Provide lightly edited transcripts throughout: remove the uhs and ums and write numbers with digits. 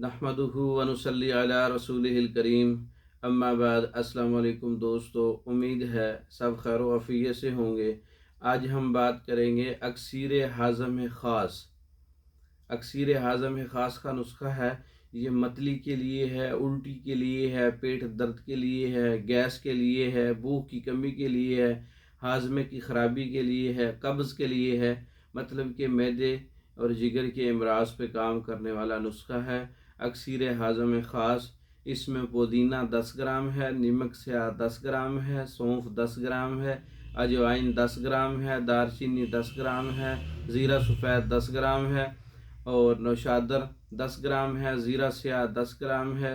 नहमदुहु व नुसल्ली अला रसूलिहिल करीम। अम्मा बाद। अस्सलाम वालेकुम दोस्तों, उम्मीद है सब खैर व आफियत से होंगे। आज हम बात करेंगे अक्सीर हाज़म ख़ास। अक्सीर हाज़म ख़ास का नुस्खा है, ये मतली के लिए है, उल्टी के लिए है, पेट दर्द के लिए है, गैस के लिए है, भूख की कमी के लिए है, हाजमे की ख़राबी के लिए है, कब्ज़ के लिए है। मतलब कि मैदे और जिगर के अमराज पे काम करने वाला नुस्खा है अक्सीर हाज़म ख़ास। इसमें पुदीना 10 ग्राम है, नमक स्याह 10 ग्राम है, सौंफ 10 ग्राम है, अजवाइन 10 ग्राम है, दारचीनी 10 ग्राम है, ज़ीरा सफ़ेद 10 ग्राम है और नौशादर 10 ग्राम है, ज़ीरा स्याह 10 ग्राम है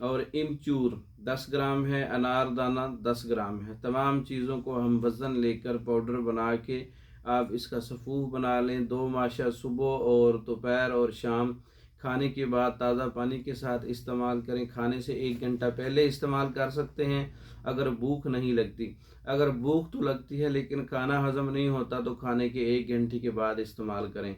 और इमचूर 10 ग्राम है, अनारदाना 10 ग्राम है। तमाम चीज़ों को हम वज़न लेकर पाउडर बना के आप इसका सफ़ूफ बना लें। 2 माशा सुबह और दोपहर और शाम खाने के बाद ताज़ा पानी के साथ इस्तेमाल करें। खाने से 1 घंटा पहले इस्तेमाल कर सकते हैं अगर भूख नहीं लगती। अगर भूख तो लगती है लेकिन खाना हज़म नहीं होता तो खाने के 1 घंटे के बाद इस्तेमाल करें।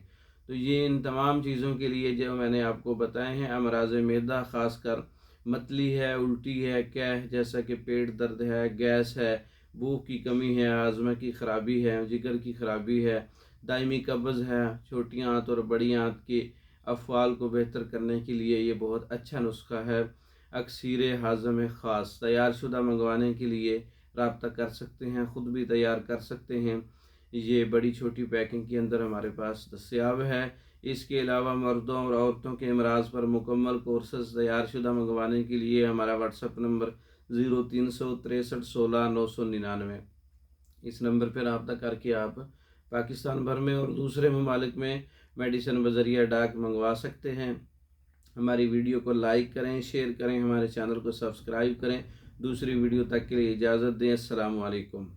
तो ये इन तमाम चीज़ों के लिए जो मैंने आपको बताए हैं, अमराज़ मैदा ख़ासकर मतली है, उल्टी है, कैह जैसा कि पेट दर्द है, गैस है, भूख की कमी है, हाजमा की ख़राबी है, जिगर की ख़राबी है, दायमी कब्ज़ है, छोटी आंत और बड़ी आंत के अफ़आल को बेहतर करने के लिए ये बहुत अच्छा नुस्खा है अक्सीर हाज़म ख़ास। तैयार शुदा मंगवाने के लिए रब्ता कर सकते हैं, ख़ुद भी तैयार कर सकते हैं। ये बड़ी छोटी पैकिंग के अंदर हमारे पास दस्तयाब है। इसके अलावा मर्दों और औरतों के अमराज पर मुकम्मल कोर्सेज तैयार शुदा मंगवाने के लिए हमारा व्हाट्सअप नंबर 036316 999। इस नंबर पर रब्ता करके आप पाकिस्तान भर में और दूसरे ममालिक में मेडिसिन बज़रिया डाक मंगवा सकते हैं। हमारी वीडियो को लाइक करें, शेयर करें, हमारे चैनल को सब्सक्राइब करें। दूसरी वीडियो तक के लिए इजाज़त दें। अस्सलामु अलैकुम।